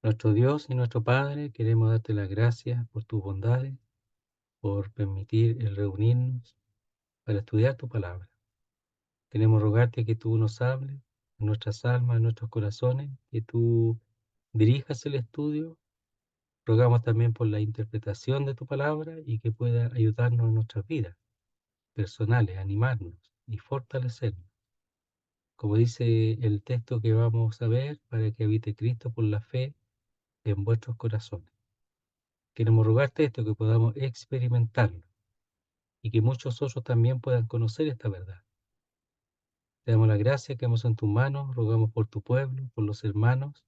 Nuestro Dios y nuestro Padre, queremos darte las gracias por tus bondades, por permitir el reunirnos para estudiar tu palabra. Queremos rogarte que tú nos hables en nuestras almas, en nuestros corazones, que tú dirijas el estudio. Rogamos también por la interpretación de tu palabra y que pueda ayudarnos en nuestras vidas personales, animarnos y fortalecernos. Como dice el texto que vamos a ver, para que habite Cristo por la fe en vuestros corazones. Queremos rogarte esto, que podamos experimentarlo y que muchos otros también puedan conocer esta verdad. Te damos la gracia que hemos en tus manos, rogamos por tu pueblo, por los hermanos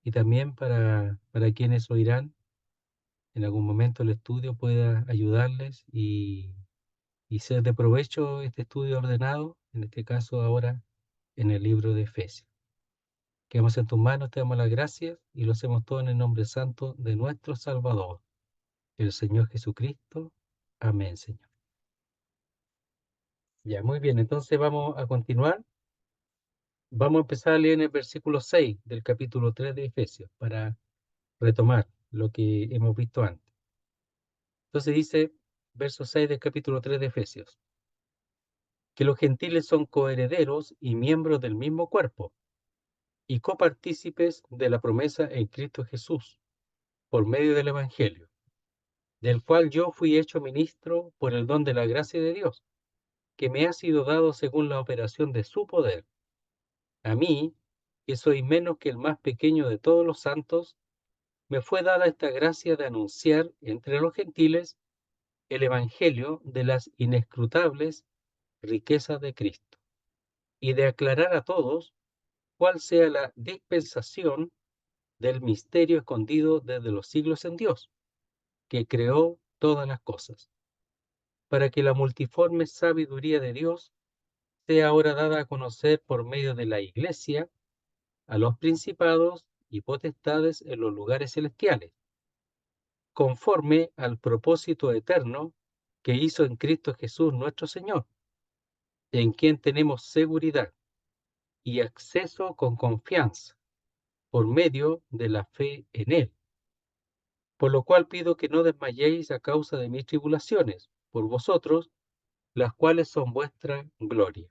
y también para quienes oirán en algún momento el estudio pueda ayudarles y ser de provecho este estudio ordenado, en este caso ahora en el libro de Efesios. Quedamos en tus manos, te damos las gracias y lo hacemos todo en el nombre santo de nuestro Salvador, el Señor Jesucristo. Amén, Señor. Ya, muy bien, entonces vamos a continuar. Vamos a empezar a leer en el versículo 6 del capítulo 3 de Efesios para retomar lo que hemos visto antes. Entonces dice, verso 6 del capítulo 3 de Efesios, que los gentiles son coherederos y miembros del mismo cuerpo y copartícipes de la promesa en Cristo Jesús, por medio del Evangelio, del cual yo fui hecho ministro por el don de la gracia de Dios, que me ha sido dado según la operación de su poder. A mí, que soy menos que el más pequeño de todos los santos, me fue dada esta gracia de anunciar entre los gentiles el Evangelio de las inescrutables riquezas de Cristo, y de aclarar a todos cuál sea la dispensación del misterio escondido desde los siglos en Dios, que creó todas las cosas, para que la multiforme sabiduría de Dios sea ahora dada a conocer por medio de la Iglesia a los principados y potestades en los lugares celestiales, conforme al propósito eterno que hizo en Cristo Jesús nuestro Señor, en quien tenemos seguridad y acceso con confianza por medio de la fe en Él. Por lo cual pido que no desmayéis a causa de mis tribulaciones por vosotros, las cuales son vuestra gloria.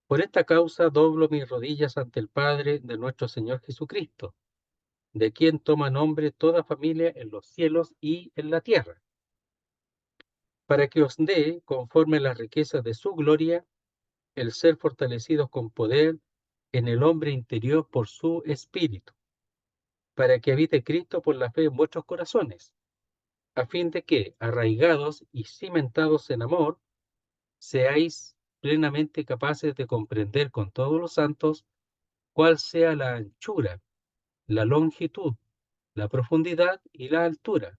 Por esta causa doblo mis rodillas ante el Padre de nuestro Señor Jesucristo, de quien toma nombre toda familia en los cielos y en la tierra, para que os dé, conforme a las riquezas de su gloria, el ser fortalecidos con poder en el hombre interior por su espíritu, para que habite Cristo por la fe en vuestros corazones, a fin de que, arraigados y cimentados en amor, seáis plenamente capaces de comprender con todos los santos cuál sea la anchura, la longitud, la profundidad y la altura,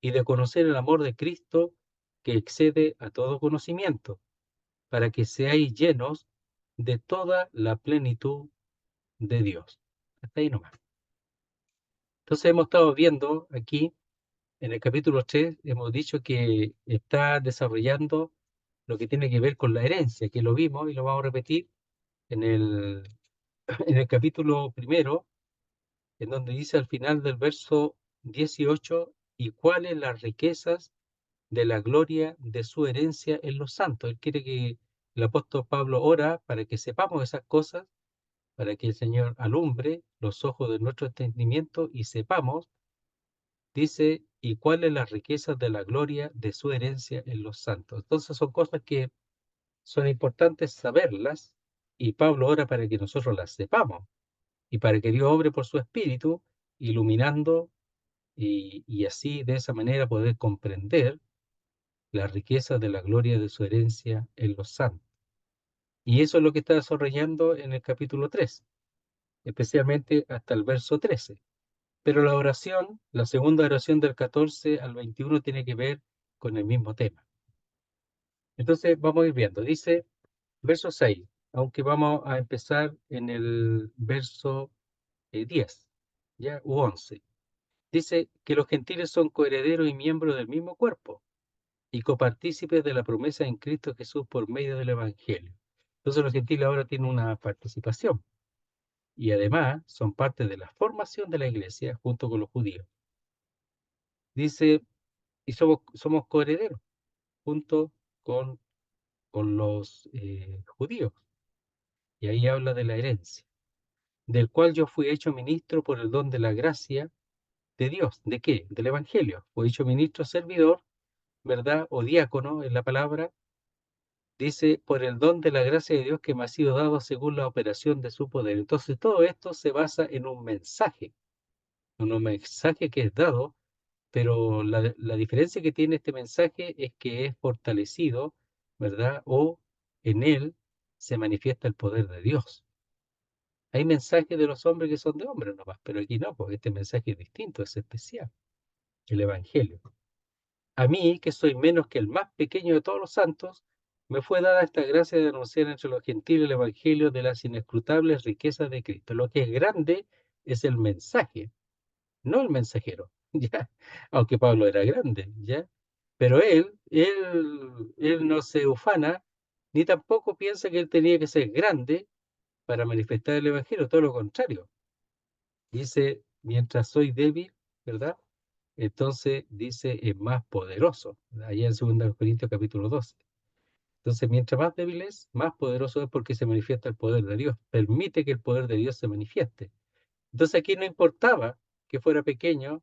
y de conocer el amor de Cristo que excede a todo conocimiento, para que seáis llenos de toda la plenitud de Dios. Hasta ahí nomás. Entonces hemos estado viendo aquí, en el capítulo 3, hemos dicho que está desarrollando lo que tiene que ver con la herencia, que lo vimos y lo vamos a repetir en el, en el capítulo primero, en donde dice al final del verso 18, y cuáles las riquezas de la gloria de su herencia en los santos. Él quiere que el apóstol Pablo ora para que sepamos esas cosas, para que el Señor alumbre los ojos de nuestro entendimiento y sepamos, dice, y cuáles las riquezas de la gloria de su herencia en los santos. Entonces son cosas que son importantes saberlas y Pablo ora para que nosotros las sepamos y para que Dios obre por su espíritu, iluminando y así de esa manera poder comprender la riqueza de la gloria de su herencia en los santos. Y eso es lo que está desarrollando en el capítulo 3, especialmente hasta el verso 13. Pero la oración, la segunda oración del 14 al 21 tiene que ver con el mismo tema. Entonces vamos a ir viendo. Dice, verso 6, aunque vamos a empezar en el verso 10, ¿ya? U 11. Dice que los gentiles son coherederos y miembros del mismo cuerpo y copartícipes de la promesa en Cristo Jesús por medio del Evangelio. Entonces los gentiles ahora tienen una participación. y además son parte de la formación de la iglesia junto con los judíos. Dice, y somos coherederos junto con, con los judíos. Y ahí habla de la herencia, del cual yo fui hecho ministro por el don de la gracia de Dios. ¿De qué? Del Evangelio. Fui hecho ministro servidor, ¿verdad? O diácono en la palabra. Dice, por el don de la gracia de Dios que me ha sido dado según la operación de su poder. Entonces todo esto se basa en un mensaje que es dado, pero la diferencia que tiene este mensaje es que es fortalecido, ¿verdad? O en él se manifiesta el poder de Dios. Hay mensajes de los hombres que son de hombres nomás, pero aquí no, porque este mensaje es distinto, es especial, el Evangelio. A mí, que soy menos que el más pequeño de todos los santos, me fue dada esta gracia de anunciar entre los gentiles el Evangelio de las inescrutables riquezas de Cristo. Lo que es grande es el mensaje, no el mensajero, ¿ya? Aunque Pablo era grande, ¿ya? Pero él no se ufana, ni tampoco piensa que él tenía que ser grande para manifestar el Evangelio, todo lo contrario. Dice, mientras soy débil, ¿verdad? Entonces dice, es más poderoso, allá en 2 Corintios capítulo 12. Entonces, mientras más débil es, más poderoso es porque se manifiesta el poder de Dios. Permite que el poder de Dios se manifieste. Entonces aquí no importaba que fuera pequeño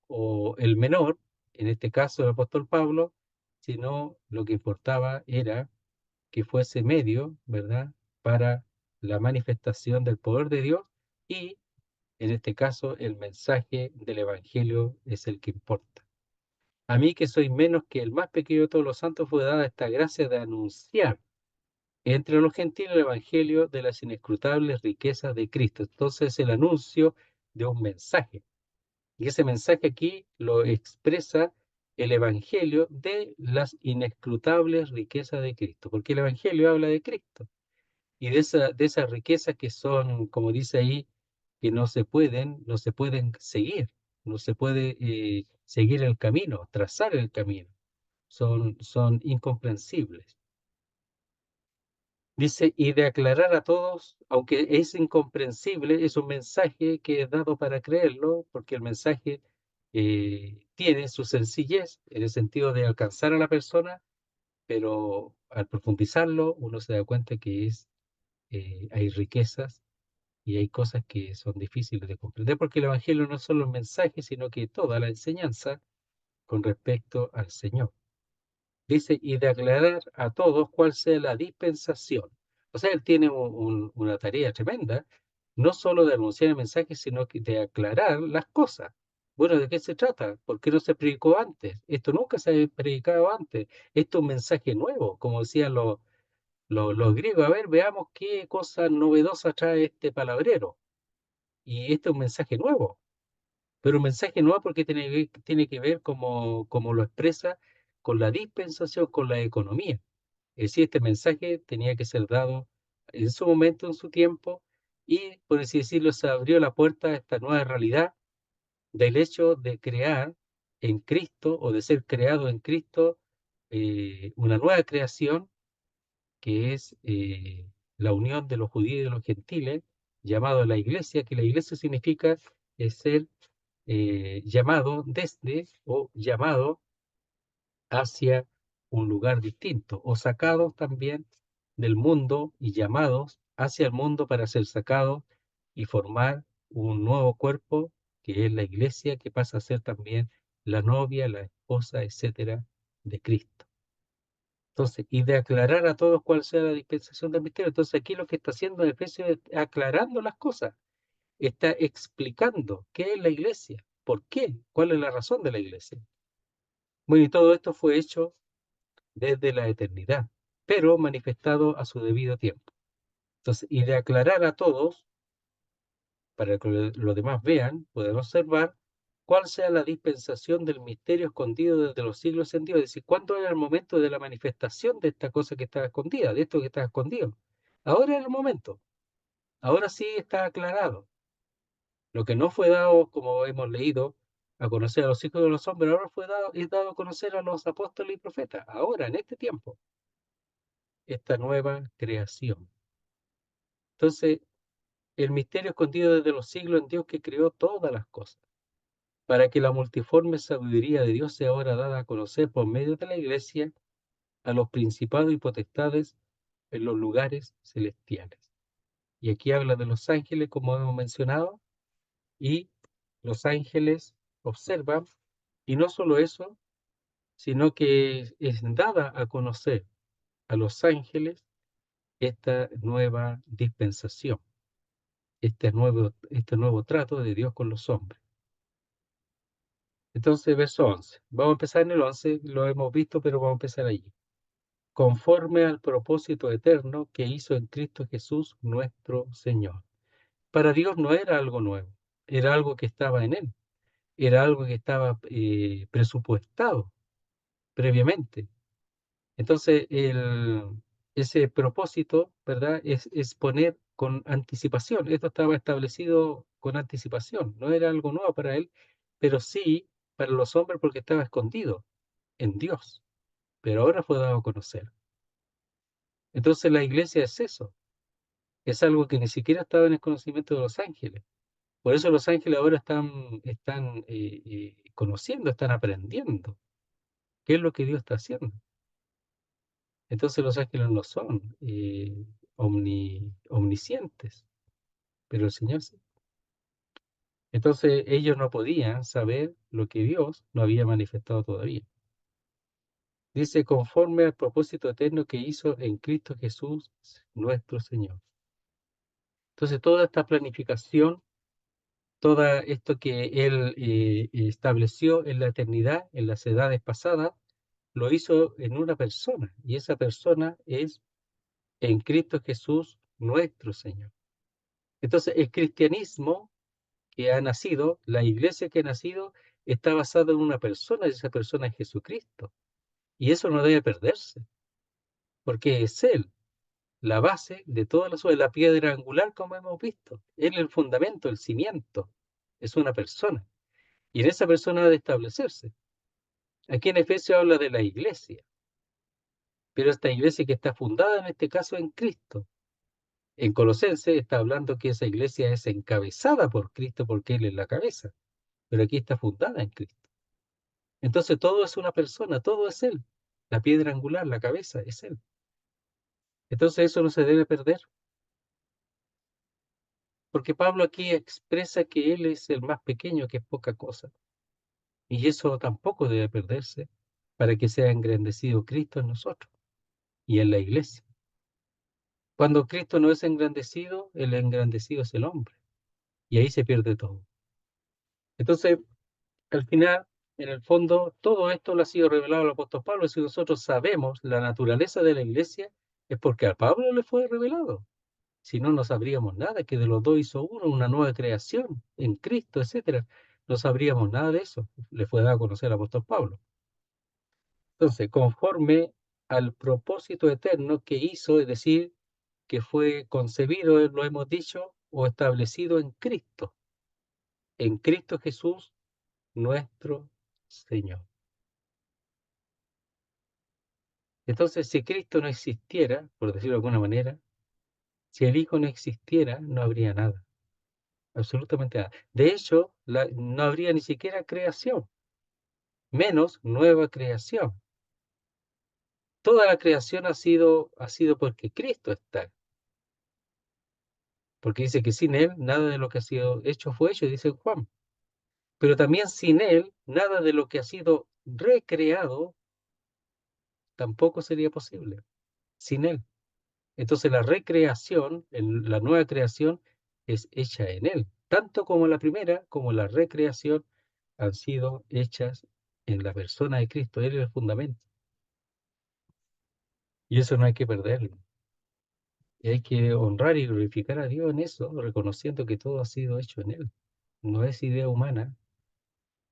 o el menor, en este caso el apóstol Pablo, sino lo que importaba era que fuese medio, ¿verdad?, para la manifestación del poder de Dios y, en este caso, el mensaje del Evangelio es el que importa. A mí, que soy menos que el más pequeño de todos los santos, fue dada esta gracia de anunciar entre los gentiles el Evangelio de las inescrutables riquezas de Cristo. Entonces, el anuncio de un mensaje. Y ese mensaje aquí lo expresa el Evangelio de las inescrutables riquezas de Cristo, porque el Evangelio habla de Cristo y de esas riquezas que son, como dice ahí, que no se pueden seguir, no se puede seguir el camino, trazar el camino, son incomprensibles. Dice, y de aclarar a todos, aunque es incomprensible, es un mensaje que es dado para creerlo, porque el mensaje tiene su sencillez en el sentido de alcanzar a la persona, pero al profundizarlo uno se da cuenta que hay riquezas y hay cosas que son difíciles de comprender, porque el Evangelio no es solo un mensaje, sino que toda la enseñanza con respecto al Señor. Dice, y de aclarar a todos cuál sea la dispensación. O sea, él tiene una tarea tremenda, no solo de anunciar el mensaje, sino que de aclarar las cosas. Bueno, ¿de qué se trata? ¿Por qué no se predicó antes? Esto nunca se ha predicado antes. Esto es un mensaje nuevo, como decían los griegos. A ver, veamos qué cosa novedosa trae este palabrero. Y este es un mensaje nuevo. Pero un mensaje nuevo porque tiene que ver, como lo expresa, con la dispensación, con la economía. Es decir, este mensaje tenía que ser dado en su momento, en su tiempo, y por así decirlo, se abrió la puerta a esta nueva realidad del hecho de crear en Cristo o de ser creado en Cristo una nueva creación que es la unión de los judíos y de los gentiles, llamado la iglesia, que la iglesia significa ser llamado desde o llamado hacia un lugar distinto, o sacados también del mundo y llamados hacia el mundo para ser sacados y formar un nuevo cuerpo, que es la iglesia, que pasa a ser también la novia, la esposa, etcétera, de Cristo. Entonces, y de aclarar a todos cuál sea la dispensación del misterio. Entonces, aquí lo que está haciendo Efesios es aclarando las cosas, está explicando qué es la iglesia, por qué, cuál es la razón de la iglesia. Bueno, y todo esto fue hecho desde la eternidad, pero manifestado a su debido tiempo. Entonces, y de aclarar a todos, para que los demás vean, puedan observar cuál sea la dispensación del misterio escondido desde los siglos en Dios. Es decir, cuándo era el momento de la manifestación de esta cosa que estaba escondida, de esto que estaba escondido. Ahora es el momento. Ahora sí está aclarado. Lo que no fue dado, como hemos leído, a conocer a los hijos de los hombres, ahora es dado a conocer a los apóstoles y profetas. Ahora, en este tiempo, esta nueva creación. Entonces, el misterio escondido desde los siglos en Dios que creó todas las cosas, para que la multiforme sabiduría de Dios sea ahora dada a conocer por medio de la Iglesia a los principados y potestades en los lugares celestiales. Y aquí habla de los ángeles, como hemos mencionado, y los ángeles observan, y no solo eso, sino que es dada a conocer a los ángeles esta nueva dispensación, este nuevo trato de Dios con los hombres. Entonces, verso 11. Vamos a empezar en el 11, lo hemos visto, pero vamos a empezar allí. Conforme al propósito eterno que hizo en Cristo Jesús nuestro Señor. Para Dios no era algo nuevo, era algo que estaba en Él, era algo que estaba presupuestado previamente. Entonces, ese propósito, ¿verdad? Es poner con anticipación. Esto estaba establecido con anticipación. No era algo nuevo para Él, pero sí para los hombres porque estaba escondido en Dios. Pero ahora fue dado a conocer. Entonces, la iglesia es eso. Es algo que ni siquiera estaba en el conocimiento de los ángeles. Por eso los ángeles ahora están conociendo, están aprendiendo qué es lo que Dios está haciendo. Entonces los ángeles no son omniscientes, pero el Señor sí. Entonces ellos no podían saber lo que Dios no había manifestado todavía. Dice, conforme al propósito eterno que hizo en Cristo Jesús, nuestro Señor. Entonces toda esta planificación, todo esto que Él estableció en la eternidad, en las edades pasadas, lo hizo en una persona, y esa persona es en Cristo Jesús, nuestro Señor. Entonces, el cristianismo que ha nacido, la iglesia que ha nacido, está basada en una persona, y esa persona es Jesucristo. Y eso no debe perderse, porque es Él, la base de todas las obras, la piedra angular, como hemos visto. Él es el fundamento, el cimiento. Es una persona. Y en esa persona ha de establecerse. Aquí en Efesios habla de la iglesia, pero esta iglesia que está fundada en este caso en Cristo. En Colosenses está hablando que esa iglesia es encabezada por Cristo porque Él es la cabeza, pero aquí está fundada en Cristo. Entonces todo es una persona, todo es Él. La piedra angular, la cabeza, es Él. Entonces eso no se debe perder, porque Pablo aquí expresa que Él es el más pequeño, que es poca cosa. Y eso tampoco debe perderse para que sea engrandecido Cristo en nosotros y en la iglesia. Cuando Cristo no es engrandecido, el engrandecido es el hombre. Y ahí se pierde todo. Entonces, al final, en el fondo, todo esto lo ha sido revelado al apóstol Pablo. Si nosotros sabemos la naturaleza de la iglesia, es porque a Pablo le fue revelado. Si no, no sabríamos nada, que de los dos hizo uno, una nueva creación en Cristo, etcétera. No sabríamos nada de eso. Le fue dado a conocer al apóstol Pablo. Entonces, conforme al propósito eterno que hizo, es decir, que fue concebido, lo hemos dicho, o establecido en Cristo Jesús, nuestro Señor. Entonces, si Cristo no existiera, por decirlo de alguna manera, si el Hijo no existiera, no habría nada, absolutamente nada. De hecho, no habría ni siquiera creación, menos nueva creación. Toda la creación ha sido porque Cristo está. Porque dice que sin Él, nada de lo que ha sido hecho fue hecho, dice Juan. Pero también sin Él, nada de lo que ha sido recreado tampoco sería posible. Sin Él. Entonces la recreación, la nueva creación, es hecha en Él. Tanto como la primera como la recreación han sido hechas en la persona de Cristo. Él es el fundamento. Y eso no hay que perderlo. Y hay que honrar y glorificar a Dios en eso, reconociendo que todo ha sido hecho en Él. No es idea humana.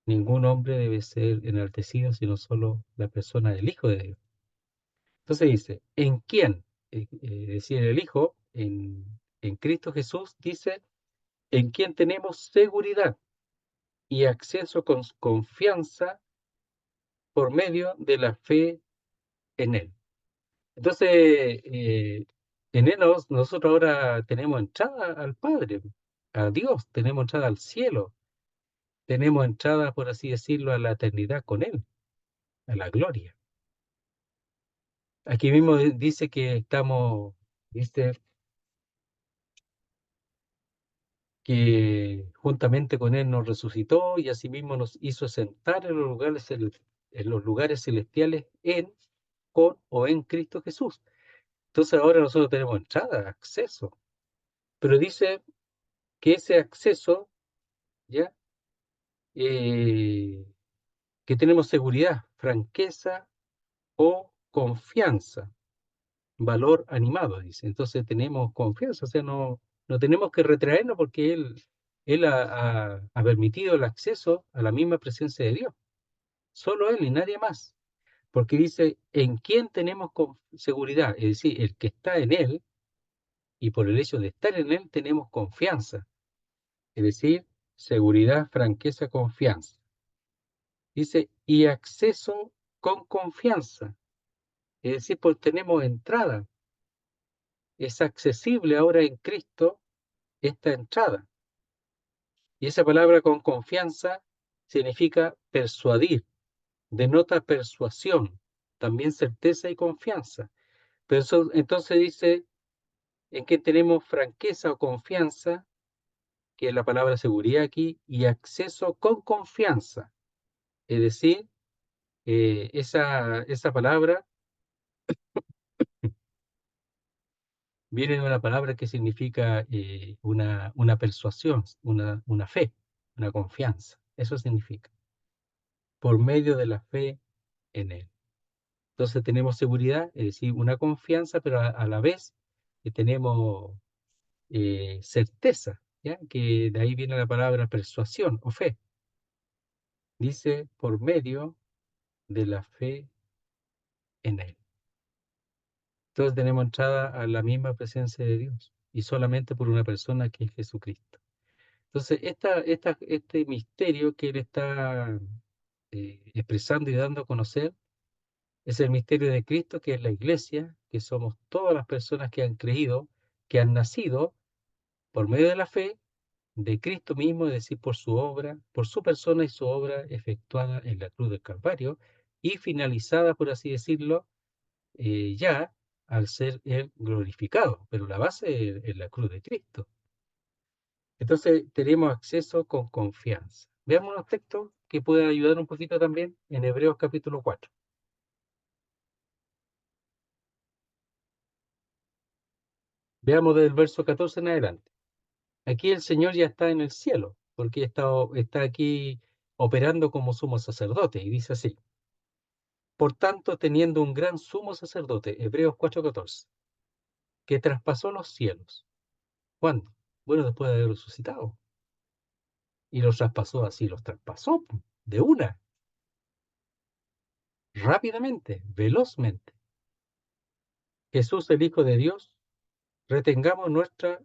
Ningún hombre debe ser enaltecido, sino solo la persona del Hijo de Dios. Entonces dice, ¿en quién? Es decir, el Hijo, en Cristo Jesús, dice, en quien tenemos seguridad y acceso con confianza por medio de la fe en Él. Entonces, En él nosotros ahora tenemos entrada al Padre, a Dios, tenemos entrada al cielo, tenemos entrada, por así decirlo, a la eternidad con Él, a la gloria. Aquí mismo dice que estamos, dice que juntamente con Él nos resucitó y asimismo nos hizo sentar en los lugares, en los lugares celestiales en, con o en Cristo Jesús. Entonces ahora nosotros tenemos entrada, acceso, pero dice que ese acceso, ¿ya? Eh, que tenemos seguridad, franqueza o confianza, valor animado, dice. Entonces tenemos confianza, o sea, no tenemos que retraernos porque Él ha permitido el acceso a la misma presencia de Dios. Solo Él y nadie más. Porque dice, ¿en quién tenemos seguridad? Es decir, el que está en Él, y por el hecho de estar en Él tenemos confianza. Es decir, seguridad, franqueza, confianza. Dice, y acceso con confianza. Es decir, pues tenemos entrada. Es accesible ahora en Cristo esta entrada. Y esa palabra con confianza significa persuadir, denota persuasión, también certeza y confianza. Pero entonces dice, en que tenemos franqueza o confianza, que es la palabra seguridad aquí, y acceso con confianza. Es decir, esa palabra viene de una palabra que significa una persuasión, una fe, una confianza. Eso significa, por medio de la fe en Él. Entonces tenemos seguridad, es decir, una confianza, pero a la vez tenemos certeza, ¿ya? Que de ahí viene la palabra persuasión o fe. Dice, por medio de la fe en Él. Entonces tenemos entrada a la misma presencia de Dios y solamente por una persona que es Jesucristo. Entonces, este misterio que Él está expresando y dando a conocer es el misterio de Cristo, que es la iglesia, que somos todas las personas que han creído, que han nacido por medio de la fe de Cristo mismo, es decir, por su obra, por su persona y su obra efectuada en la cruz del Calvario y finalizada, por así decirlo, ya al ser Él glorificado, pero la base es la cruz de Cristo. Entonces tenemos acceso con confianza. Veamos unos textos que pueden ayudar un poquito también en Hebreos capítulo 4. Veamos del verso 14 en adelante. Aquí el Señor ya está en el cielo, porque está aquí operando como sumo sacerdote, y dice así. Por tanto, teniendo un gran sumo sacerdote, Hebreos 4:14, que traspasó los cielos. ¿Cuándo? Bueno, después de haber resucitado. Y los traspasó así, los traspasó de una, rápidamente, velozmente. Jesús, el Hijo de Dios, retengamos nuestra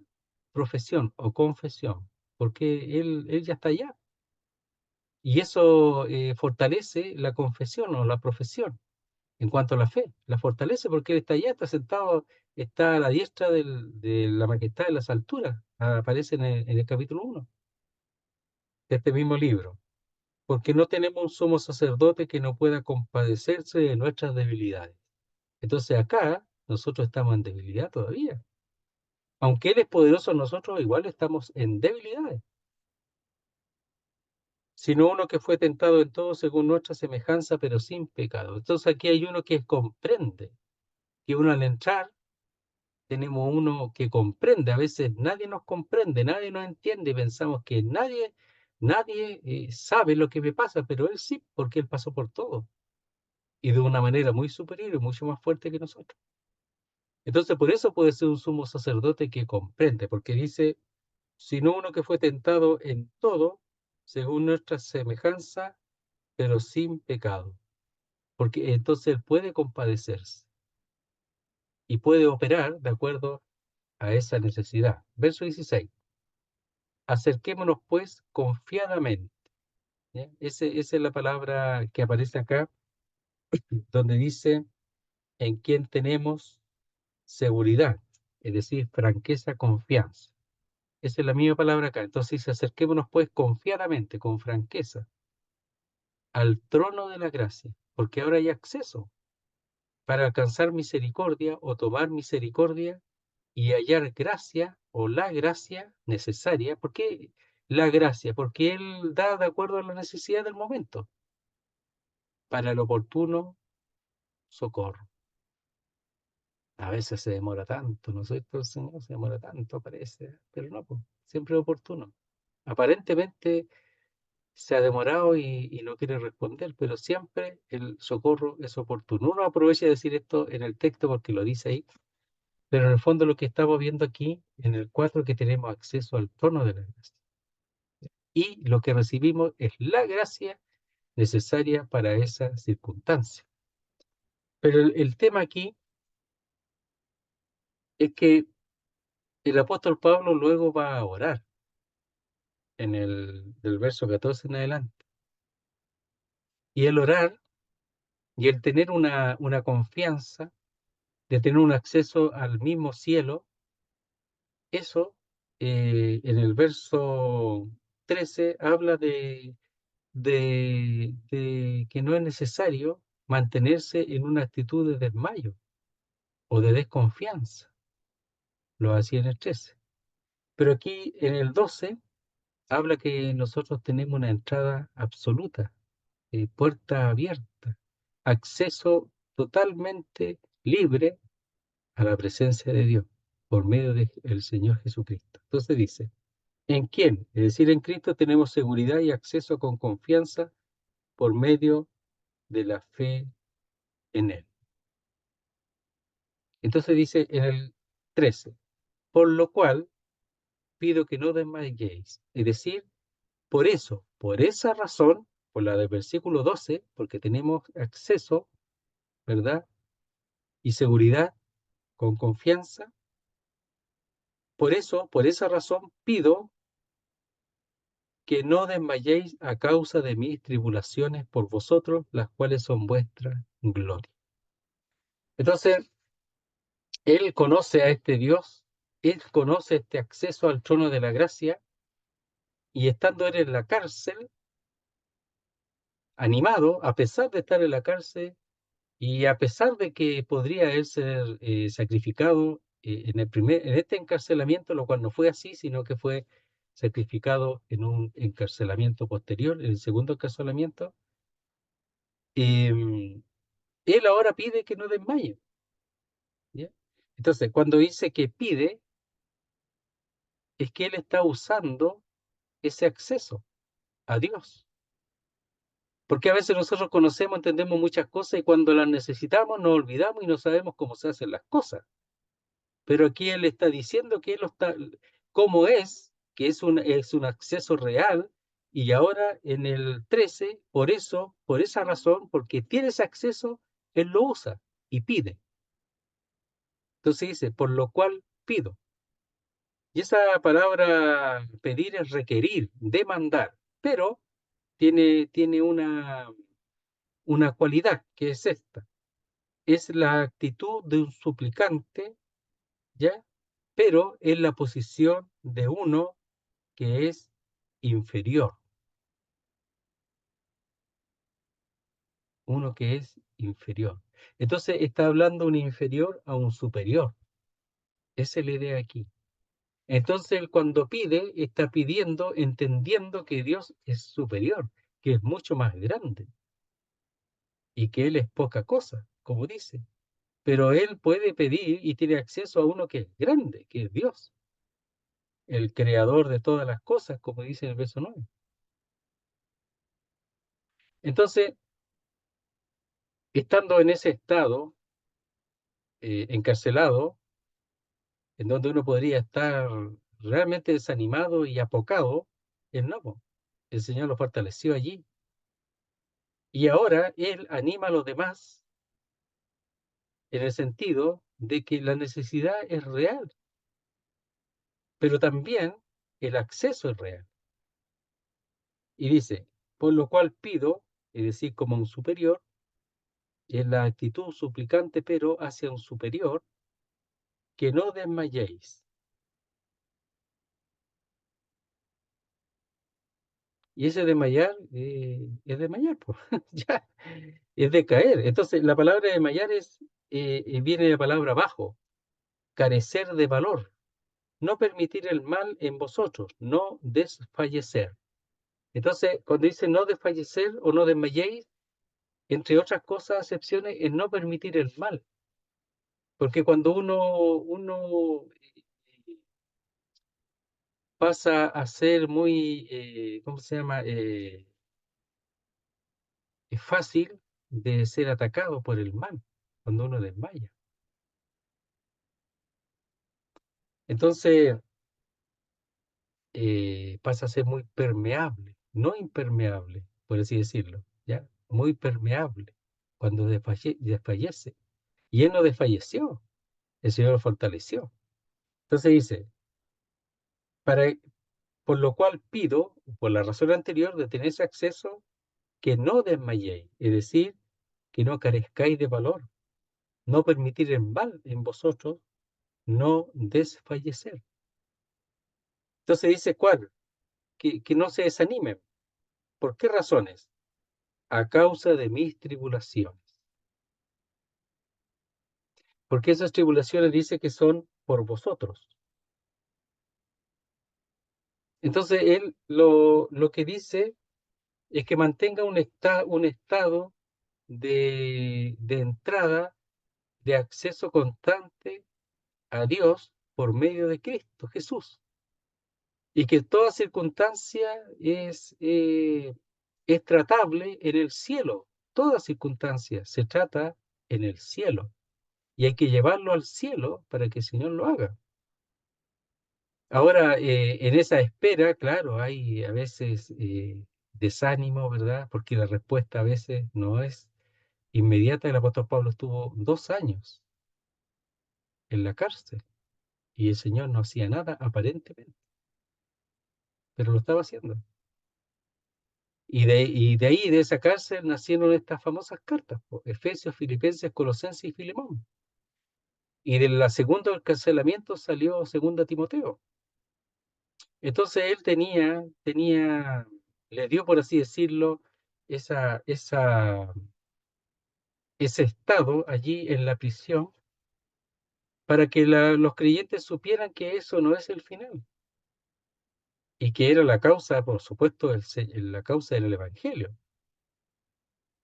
profesión o confesión, porque Él ya está allá. Y eso fortalece la confesión o la profesión en cuanto a la fe. La fortalece porque Él está allá, está sentado, está a la diestra de la majestad de las alturas. Aparece en el capítulo 1 de este mismo libro. Porque no tenemos un sumo sacerdote que no pueda compadecerse de nuestras debilidades. Entonces acá nosotros estamos en debilidad todavía. Aunque Él es poderoso, nosotros igual estamos en debilidades. Sino uno que fue tentado en todo según nuestra semejanza, pero sin pecado. Entonces aquí hay uno que comprende, que uno al entrar tenemos uno que comprende. A veces nadie nos comprende, nadie nos entiende y pensamos que nadie sabe lo que me pasa, pero Él sí, porque Él pasó por todo y de una manera muy superior y mucho más fuerte que nosotros. Entonces por eso puede ser un sumo sacerdote que comprende, porque dice, sino uno que fue tentado en todo según nuestra semejanza, pero sin pecado. Porque entonces Él puede compadecerse y puede operar de acuerdo a esa necesidad. Verso 16. Acerquémonos pues confiadamente. ¿Ya? Esa es la palabra que aparece acá, donde dice en quién tenemos seguridad. es decir, franqueza, confianza. Esa es la misma palabra acá. Entonces dice, acerquémonos pues confiadamente, con franqueza, al trono de la gracia, porque ahora hay acceso para alcanzar misericordia o tomar misericordia y hallar gracia o la gracia necesaria. ¿Por qué la gracia? Porque Él da de acuerdo a la necesidad del momento, para el oportuno socorro. A veces se demora tanto, ¿no es cierto? El Señor se demora tanto, parece, pero no, pues, siempre es oportuno. Aparentemente se ha demorado y no quiere responder, pero siempre el socorro es oportuno. Uno aprovecha de decir esto en el texto porque lo dice ahí, pero en el fondo lo que estamos viendo aquí, en el 4 que tenemos acceso al trono de la gracia. Y lo que recibimos es la gracia necesaria para esa circunstancia. Pero el tema aquí es que el apóstol Pablo luego va a orar del verso 14 en adelante. Y el orar y el tener una confianza de tener un acceso al mismo cielo, eso en el verso 13 habla de que no es necesario mantenerse en una actitud de desmayo o de desconfianza. Lo hacía en el 13. Pero aquí en el 12 habla que nosotros tenemos una entrada absoluta, puerta abierta, acceso totalmente libre a la presencia de Dios por medio del Señor Jesucristo. Entonces dice, ¿en quién? Es decir, en Cristo tenemos seguridad y acceso con confianza por medio de la fe en Él. Entonces dice en el 13, por lo cual pido que no desmayéis. Es decir, por eso, por esa razón, por la del versículo 12, porque tenemos acceso, ¿verdad? Y seguridad con confianza. Por eso, por esa razón, pido que no desmayéis a causa de mis tribulaciones por vosotros, las cuales son vuestra gloria. Entonces, él conoce a este Dios, él conoce este acceso al trono de la gracia, y estando él en la cárcel, animado, a pesar de estar en la cárcel, y a pesar de que podría él ser sacrificado en este encarcelamiento, lo cual no fue así, sino que fue sacrificado en un encarcelamiento posterior, en el segundo encarcelamiento, eh, él ahora pide que no desmaye. ¿Ya? Entonces, cuando dice que pide, es que él está usando ese acceso a Dios. Porque a veces nosotros conocemos, entendemos muchas cosas y cuando las necesitamos nos olvidamos y no sabemos cómo se hacen las cosas. Pero aquí él está diciendo que él está, cómo es, que es un acceso real, y ahora en el 13, por eso, por esa razón, porque tiene ese acceso, él lo usa y pide. Entonces dice, por lo cual pido. Y esa palabra pedir es requerir, demandar, pero tiene una cualidad que es esta. Es la actitud de un suplicante, ¿ya? Pero es la posición de uno que es inferior, uno que es inferior. Entonces está hablando un inferior a un superior. Esa es la idea aquí. Entonces él cuando pide, está pidiendo, entendiendo que Dios es superior, que es mucho más grande y que Él es poca cosa, como dice. Pero Él puede pedir y tiene acceso a uno que es grande, que es Dios, el creador de todas las cosas, como dice en el verso 9. Entonces, estando en ese estado, encarcelado, en donde uno podría estar realmente desanimado y apocado, Él no, po. El Señor lo fortaleció allí. Y ahora Él anima a los demás en el sentido de que la necesidad es real, pero también el acceso es real. Y dice, por lo cual pido, es decir, como un superior, es la actitud suplicante, pero hacia un superior, que no desmayéis. Y ese desmayar es desmayar, pues. Ya, es de caer. Entonces, la palabra desmayar viene de la palabra bajo, carecer de valor, no permitir el mal en vosotros, no desfallecer. Entonces, cuando dice no desfallecer o no desmayéis, entre otras cosas, acepciones, es no permitir el mal. Porque cuando uno pasa a ser muy, ¿cómo se llama? Es fácil de ser atacado por el mal cuando uno desmaya. Entonces pasa a ser muy permeable, no impermeable, por así decirlo, ¿ya? Muy permeable cuando desfallece. Y él no desfalleció, el Señor lo fortaleció. Entonces dice, para, por lo cual pido, por la razón anterior, de tener ese acceso, que no desmayéis, es decir, que no carezcáis de valor, no permitir el mal en vosotros, no desfallecer. Entonces dice, ¿cuál? Que no se desanimen. ¿Por qué razones? A causa de mis tribulaciones. Porque esas tribulaciones dice que son por vosotros. Entonces él lo que dice es que mantenga un estado de entrada, de acceso constante a Dios por medio de Cristo Jesús. Y que toda circunstancia es tratable en el cielo. Toda circunstancia se trata en el cielo. Y hay que llevarlo al cielo para que el Señor lo haga. Ahora, en esa espera, claro, hay a veces desánimo, ¿verdad? Porque la respuesta a veces no es inmediata. El apóstol Pablo estuvo 2 años en la cárcel y el Señor no hacía nada aparentemente, pero lo estaba haciendo. Y de ahí, de esa cárcel, nacieron estas famosas cartas, po, Efesios, Filipenses, Colosenses y Filemón. Y de la segunda encarcelamiento salió segunda Timoteo. Entonces él le dio, por así decirlo, esa, esa, ese estado allí en la prisión para que los creyentes supieran que eso no es el final y que era la causa, por supuesto, la causa del Evangelio.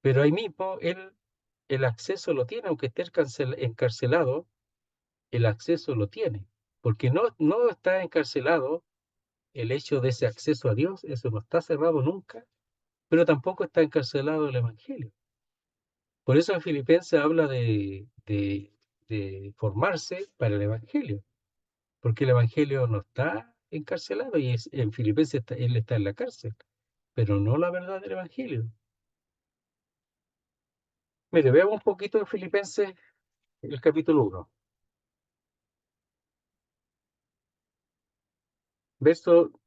Pero ahí mismo él el acceso lo tiene, aunque esté encarcelado, el acceso lo tiene, porque no está encarcelado el hecho de ese acceso a Dios, eso no está cerrado nunca, pero tampoco está encarcelado el Evangelio. Por eso en Filipenses habla de formarse para el Evangelio, porque el Evangelio no está encarcelado y en Filipenses él está en la cárcel, pero no la verdad del Evangelio. Mire, veamos un poquito en Filipenses el capítulo 1,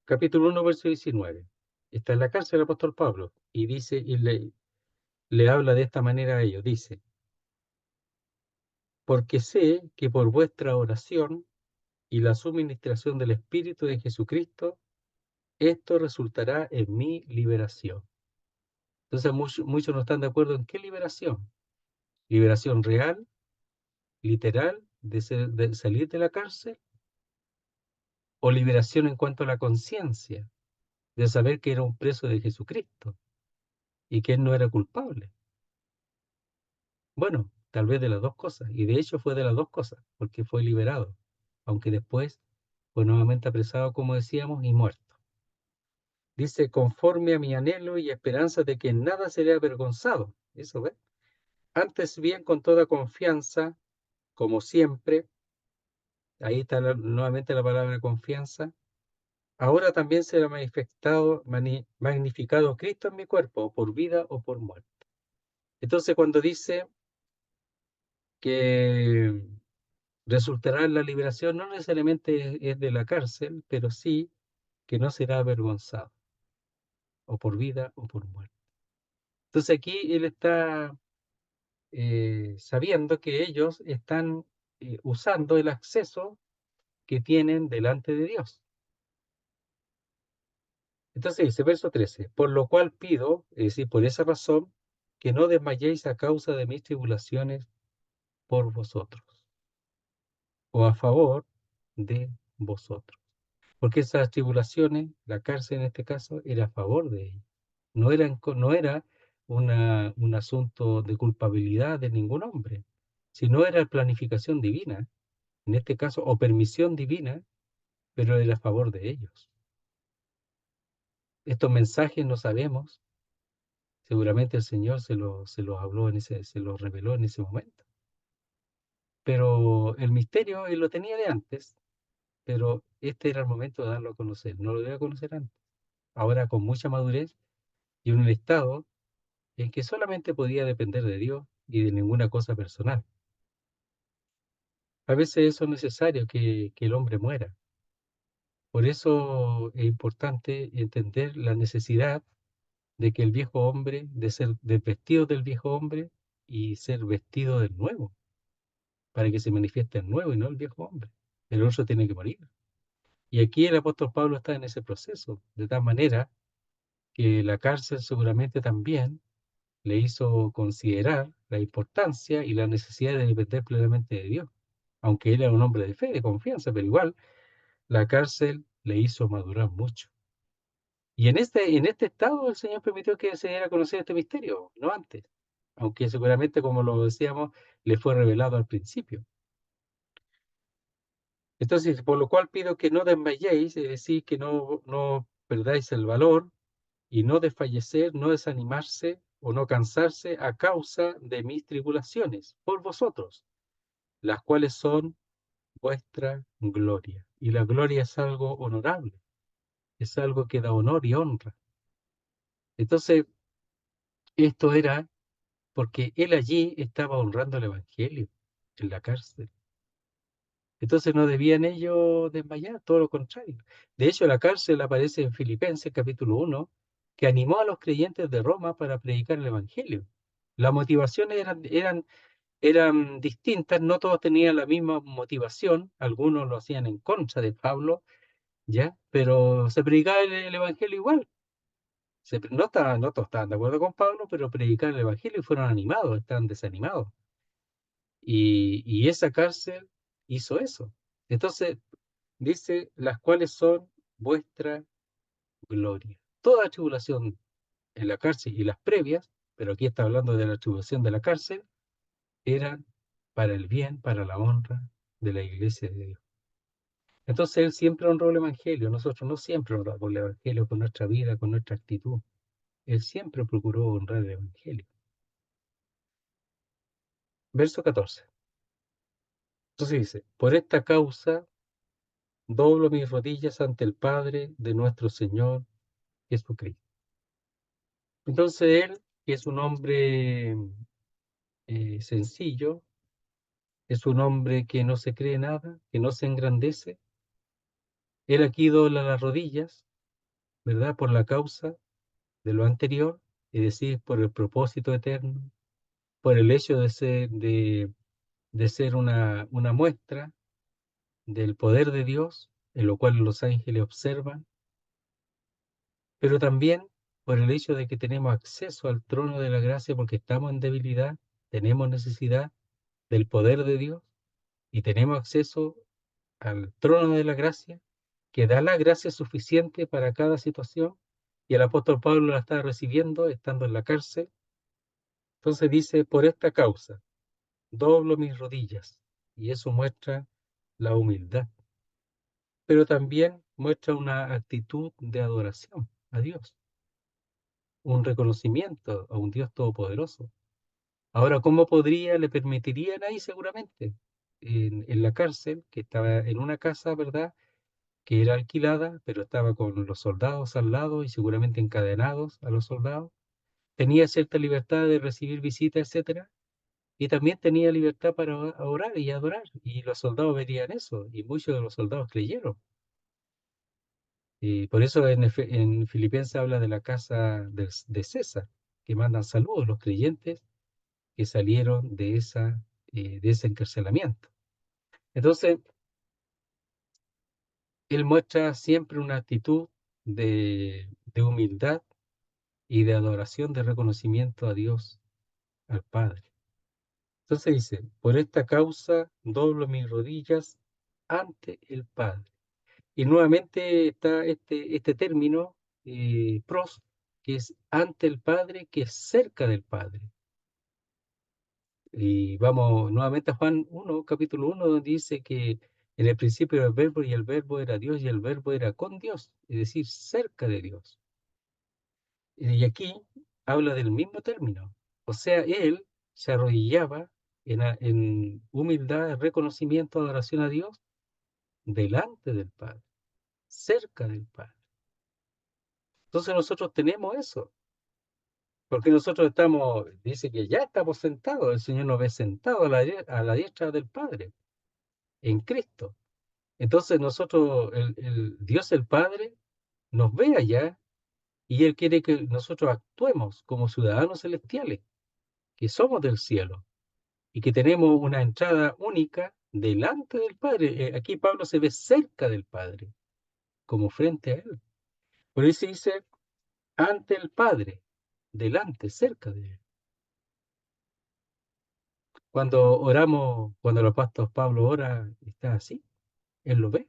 capítulo 1, verso 19. Está en la cárcel el apóstol Pablo y dice, le habla de esta manera a ellos, dice, porque sé que por vuestra oración y la suministración del Espíritu de Jesucristo, esto resultará en mi liberación. Entonces muchos no están de acuerdo en qué liberación. Liberación real, literal, de salir de la cárcel, o liberación en cuanto a la conciencia, de saber que era un preso de Jesucristo y que él no era culpable. Bueno, tal vez de las dos cosas, y de hecho fue de las dos cosas, porque fue liberado, aunque después fue nuevamente apresado, como decíamos, y muerto. Dice, conforme a mi anhelo y esperanza de que en nada seré avergonzado. Eso, ¿ves? Antes bien, con toda confianza, como siempre, ahí está nuevamente la palabra confianza, ahora también será magnificado Cristo en mi cuerpo, o por vida o por muerte. Entonces, cuando dice que resultará en la liberación, no necesariamente es de la cárcel, pero sí que no será avergonzado, o por vida o por muerte. Entonces aquí él está sabiendo que ellos están usando el acceso que tienen delante de Dios. Entonces dice, verso 13, por lo cual pido, es decir, por esa razón, que no desmayéis a causa de mis tribulaciones por vosotros, o a favor de vosotros. Porque esas tribulaciones, la cárcel en este caso, era a favor de ellos. No era un asunto de culpabilidad de ningún hombre, sino era planificación divina, en este caso, o permisión divina, pero era a favor de ellos. Estos mensajes no sabemos, seguramente el Señor se los habló se los reveló en ese momento. Pero el misterio él lo tenía de antes, pero este era el momento de darlo a conocer. No lo debía conocer antes. Ahora con mucha madurez y en un estado en que solamente podía depender de Dios y de ninguna cosa personal. A veces eso es necesario, que el hombre muera. Por eso es importante entender la necesidad de que el viejo hombre, de ser desvestido del viejo hombre y ser vestido del nuevo, para que se manifieste el nuevo y no el viejo hombre. El otro tiene que morir. Y aquí el apóstol Pablo está en ese proceso, de tal manera que la cárcel seguramente también le hizo considerar la importancia y la necesidad de depender plenamente de Dios. Aunque él era un hombre de fe, de confianza, pero igual la cárcel le hizo madurar mucho. Y en este estado el Señor permitió que se diera a conocer este misterio, no antes, aunque seguramente, como lo decíamos, le fue revelado al principio. Entonces, por lo cual pido que no desmayéis, es decir, que no perdáis el valor y no desfallecer, no desanimarse o no cansarse a causa de mis tribulaciones por vosotros, las cuales son vuestra gloria. Y la gloria es algo honorable, es algo que da honor y honra. Entonces, esto era porque él allí estaba honrando el Evangelio en la cárcel. Entonces no debían ellos desmayar, todo lo contrario. De hecho, la cárcel aparece en Filipenses capítulo 1, que animó a los creyentes de Roma para predicar el Evangelio. Las motivaciones eran distintas, no todos tenían la misma motivación, algunos lo hacían en contra de Pablo, ¿ya? Pero se predicaba el Evangelio igual. No todos estaban de acuerdo con Pablo, pero predicaron el Evangelio y fueron animados, estaban desanimados. Y esa cárcel hizo eso. Entonces, dice, las cuales son vuestra gloria. Toda tribulación en la cárcel y las previas, pero aquí está hablando de la tribulación de la cárcel, eran para el bien, para la honra de la iglesia de Dios. Entonces él siempre honró el Evangelio, nosotros no siempre honramos el Evangelio con nuestra vida, con nuestra actitud. Él siempre procuró honrar el Evangelio. Verso 14. Entonces dice, por esta causa doblo mis rodillas ante el Padre de nuestro Señor Jesucristo. Entonces él, que es un hombre sencillo, es un hombre que no se cree nada, que no se engrandece, él aquí dobla las rodillas, ¿verdad? Por la causa de lo anterior, es decir, por el propósito eterno, por el hecho de ser una muestra del poder de Dios, en lo cual los ángeles observan, pero también por el hecho de que tenemos acceso al trono de la gracia porque estamos en debilidad, tenemos necesidad del poder de Dios y tenemos acceso al trono de la gracia que da la gracia suficiente para cada situación y el apóstol Pablo la está recibiendo estando en la cárcel. Entonces dice, por esta causa, doblo mis rodillas y eso muestra la humildad, pero también muestra una actitud de adoración a Dios, un reconocimiento a un Dios todopoderoso. Ahora, ¿cómo le permitirían ahí seguramente? En la cárcel, que estaba en una casa, ¿verdad? Que era alquilada, pero estaba con los soldados al lado y seguramente encadenados a los soldados. Tenía cierta libertad de recibir visitas, etcétera, y también tenía libertad para orar y adorar, y los soldados verían eso, y muchos de los soldados creyeron. Y por eso en Filipenses habla de la casa de César, que mandan saludos los creyentes que salieron de ese encarcelamiento. Entonces, él muestra siempre una actitud de humildad y de adoración, de reconocimiento a Dios, al Padre. Entonces dice, por esta causa doblo mis rodillas ante el Padre. Y nuevamente está este término, pros, que es ante el Padre, que es cerca del Padre. Y vamos nuevamente a Juan 1, capítulo 1, donde dice que en el principio era el verbo y el verbo era Dios y el verbo era con Dios, es decir, cerca de Dios. Y aquí habla del mismo término. O sea, él se arrodillaba en humildad, reconocimiento, adoración a Dios, delante del Padre, cerca del Padre. Entonces nosotros tenemos eso, porque nosotros estamos, dice que ya estamos sentados, el Señor nos ve sentados a la diestra del Padre, en Cristo. Entonces nosotros, Dios el Padre, nos ve allá y Él quiere que nosotros actuemos como ciudadanos celestiales, que somos del cielo y que tenemos una entrada única delante del Padre. Aquí Pablo se ve cerca del Padre, como frente a Él. Por eso dice, ante el Padre, delante, cerca de Él. Cuando oramos, cuando el apóstol Pablo ora, está así, Él lo ve,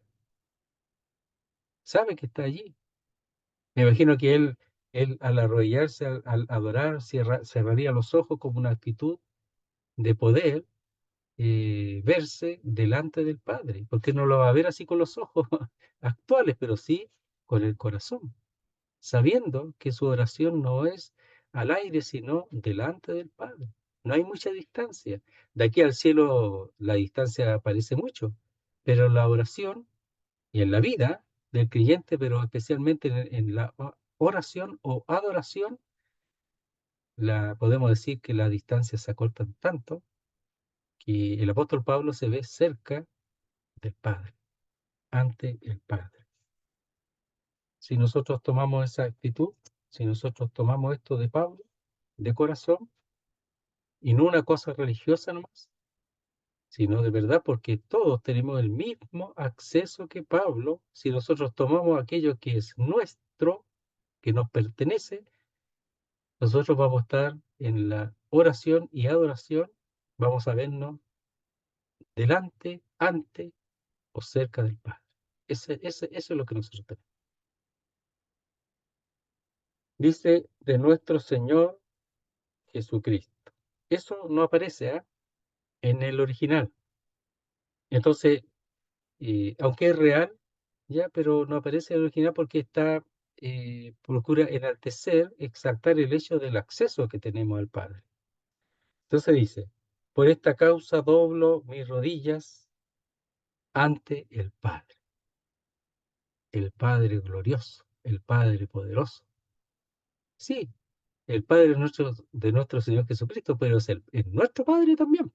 sabe que está allí. Me imagino que él al arrodillarse, al adorar, cerraría los ojos como una actitud de poder verse delante del Padre, porque no lo va a ver así con los ojos actuales, pero sí con el corazón, sabiendo que su oración no es al aire, sino delante del Padre. No hay mucha distancia. De aquí al cielo la distancia parece mucho, pero la oración y en la vida del creyente, pero especialmente en la oración o adoración, podemos decir que las distancias se acortan tanto que el apóstol Pablo se ve cerca del Padre, ante el Padre. Si nosotros tomamos esa actitud, si nosotros tomamos esto de Pablo, de corazón, y no una cosa religiosa nomás, sino de verdad, porque todos tenemos el mismo acceso que Pablo, si nosotros tomamos aquello que es nuestro, que nos pertenece, nosotros vamos a estar en la oración y adoración, vamos a vernos delante, ante o cerca del Padre. Eso es lo que nosotros tenemos. Dice de nuestro Señor Jesucristo. Eso no aparece en el original. Entonces, aunque es real, ya, pero no aparece en el original porque procura enaltecer, exaltar el hecho del acceso que tenemos al Padre. Entonces dice, por esta causa doblo mis rodillas ante el Padre glorioso, el Padre poderoso. Sí, el Padre de nuestro Señor Jesucristo, pero es nuestro Padre también,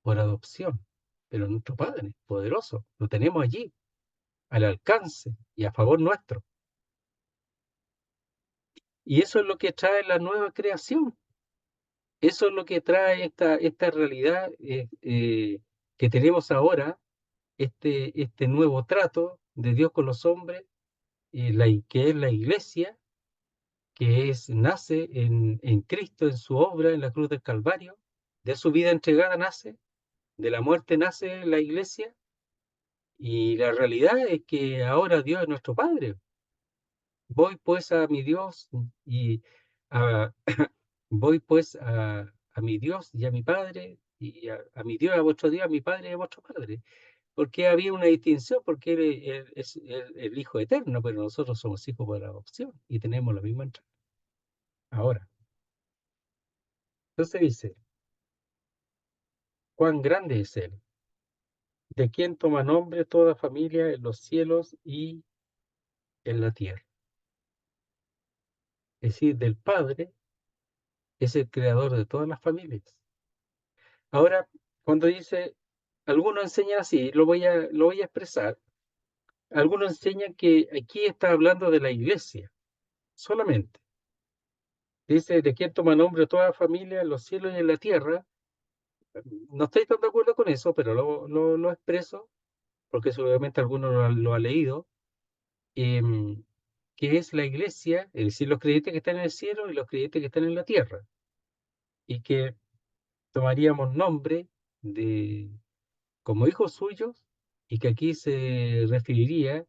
por adopción, pero nuestro Padre poderoso, lo tenemos allí, al alcance y a favor nuestro. Y eso es lo que trae la nueva creación, eso es lo que trae esta realidad que tenemos ahora, este nuevo trato de Dios con los hombres, que es la iglesia, nace en Cristo, en su obra, en la cruz del Calvario, de su vida entregada nace, de la muerte nace la iglesia, y la realidad es que ahora Dios es nuestro Padre. Voy pues a mi Dios y a, voy pues a mi Dios y a mi Padre, y a mi Dios, a vuestro Dios, a mi Padre y a vuestro Padre. Porque había una distinción, porque Él es el Hijo eterno, pero nosotros somos hijos por adopción y tenemos la misma entrada. Ahora, entonces dice, cuán grande es Él, de quien toma nombre toda familia en los cielos y en la tierra. Es decir, del Padre es el creador de todas las familias. Ahora, cuando dice, algunos enseñan así, lo voy a expresar, algunos enseñan que aquí está hablando de la iglesia, solamente. Dice, de quien toma nombre toda familia en los cielos y en la tierra, No estoy tan de acuerdo con eso, pero lo expreso porque seguramente alguno lo ha leído, em, que es la iglesia, es decir, los creyentes que están en el cielo y los creyentes que están en la tierra, y que tomaríamos nombre de, como hijos suyos, y que aquí se referiría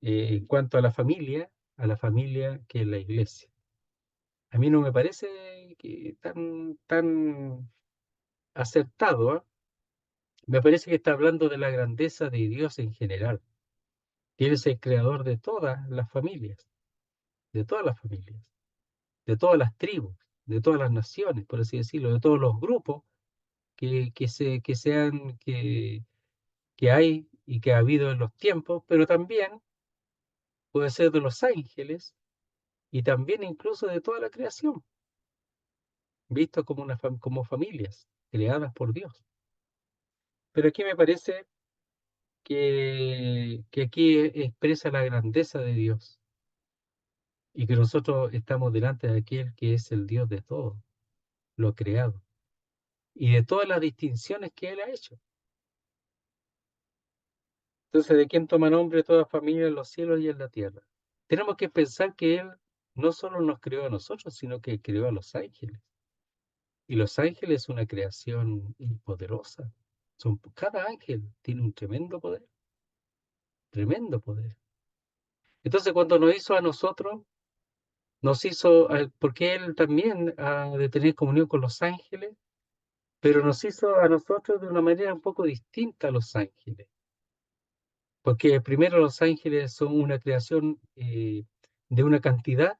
en cuanto a la familia que es la iglesia. A mí no me parece que tan acertado, ¿ah? Me parece que está hablando de la grandeza de Dios en general, que Él es el creador de todas las familias, de todas las tribus, de todas las naciones, por así decirlo, de todos los grupos que hay y que ha habido en los tiempos, pero también puede ser de los ángeles y también incluso de toda la creación, visto como, como familias creadas por Dios. Pero aquí me parece que aquí expresa la grandeza de Dios y que nosotros estamos delante de aquel que es el Dios de todo, lo creado, y de todas las distinciones que Él ha hecho. Entonces, ¿de quién toma nombre toda familia en los cielos y en la tierra? Tenemos que pensar que Él no solo nos creó a nosotros, sino que creó a los ángeles. Y los ángeles es una creación poderosa. Cada ángel tiene un tremendo poder, tremendo poder. Entonces, cuando nos hizo a nosotros, nos hizo, porque Él también ha de tener comunión con los ángeles, pero nos hizo a nosotros de una manera un poco distinta a los ángeles. Porque primero los ángeles son una creación de una cantidad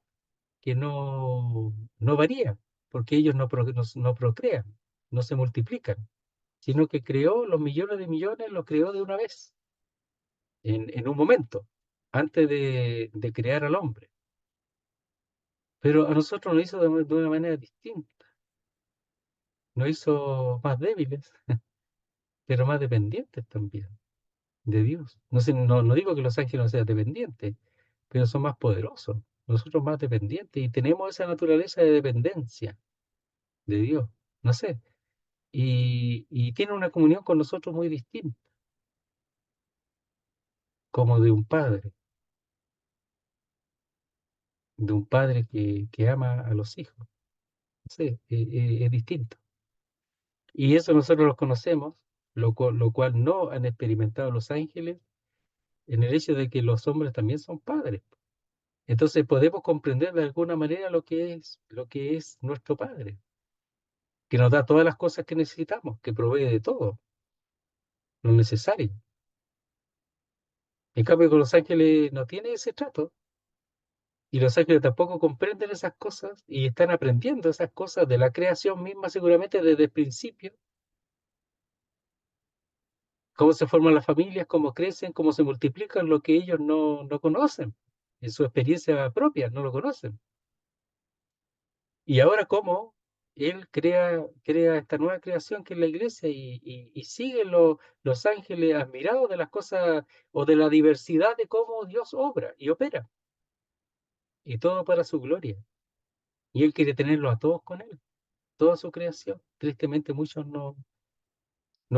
que no varía, porque ellos no procrean, no se multiplican, sino que creó los millones de millones, los creó de una vez, en un momento, antes de crear al hombre. Pero a nosotros nos hizo de una manera distinta, nos hizo más débiles, pero más dependientes también de Dios. No sé, no digo que los ángeles no sean dependientes, pero son más poderosos, nosotros más dependientes, y tenemos esa naturaleza de dependencia de Dios, no sé, y tiene una comunión con nosotros muy distinta, como de un padre que ama a los hijos, no sé, es distinto. Y eso nosotros lo conocemos, lo cual no han experimentado los ángeles, en el hecho de que los hombres también son padres. Entonces podemos comprender de alguna manera lo que es nuestro Padre, que nos da todas las cosas que necesitamos, que provee de todo lo necesario. En cambio, con los ángeles no tiene ese trato, y los ángeles tampoco comprenden esas cosas y están aprendiendo esas cosas de la creación misma, seguramente desde el principio, cómo se forman las familias, cómo crecen, cómo se multiplican, lo que ellos no conocen, en su experiencia propia, no lo conocen. Y ahora cómo él crea esta nueva creación que es la iglesia, y siguen los ángeles admirados de las cosas o de la diversidad de cómo Dios obra y opera, y todo para su gloria. Y él quiere tenerlo a todos con él, toda su creación. Tristemente muchos no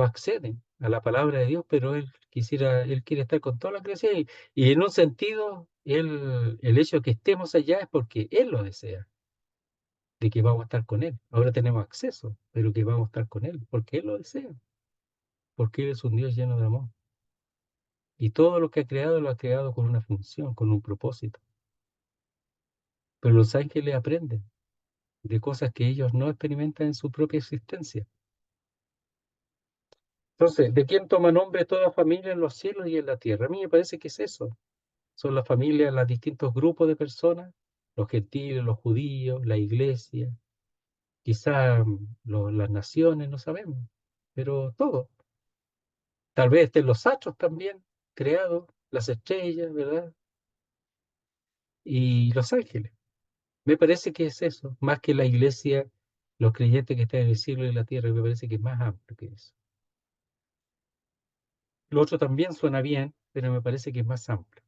acceden a la palabra de Dios, pero él quiere estar con toda la creación, y en un sentido, el hecho de que estemos allá es porque él lo desea, de que vamos a estar con Él. Ahora tenemos acceso, pero que vamos a estar con Él, porque Él lo desea, porque Él es un Dios lleno de amor. Y todo lo que ha creado lo ha creado con una función, con un propósito. Pero los ángeles aprenden de cosas que ellos no experimentan en su propia existencia. Entonces, ¿de quién toma nombre toda familia en los cielos y en la tierra? A mí me parece que es eso. Son las familias, los distintos grupos de personas, los gentiles, los judíos, la iglesia, quizá las naciones, no sabemos, pero todo. Tal vez estén los astros también creados, las estrellas, ¿verdad? Y los ángeles. Me parece que es eso, más que la iglesia, los creyentes que están en el cielo y la tierra, me parece que es más amplio que eso. Lo otro también suena bien, pero me parece que es más amplio.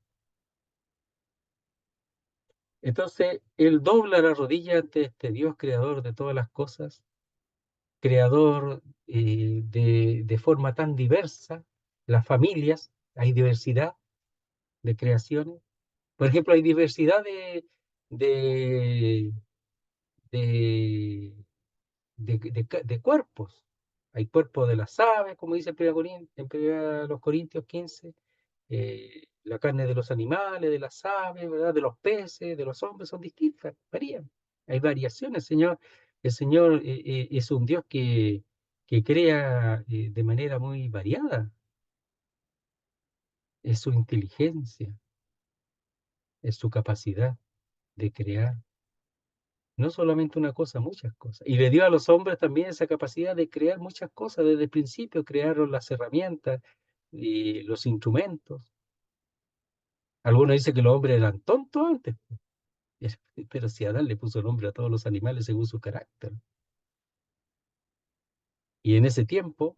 Entonces, él dobla la rodilla ante este Dios creador de todas las cosas, creador de forma tan diversa, las familias, hay diversidad de creaciones. Por ejemplo, hay diversidad de, de, de cuerpos. Hay cuerpos de las aves, como dice en 1 Corintios 15, la carne de los animales, de las aves, ¿verdad? De los peces, de los hombres, son distintas, varían. Hay variaciones, el Señor es un Dios que crea de manera muy variada. Es su inteligencia, es su capacidad de crear. No solamente una cosa, muchas cosas. Y le dio a los hombres también esa capacidad de crear muchas cosas. Desde el principio crearon las herramientas y los instrumentos. Algunos dicen que los hombres eran tontos antes, pero si Adán le puso nombre a todos los animales según su carácter. Y en ese tiempo,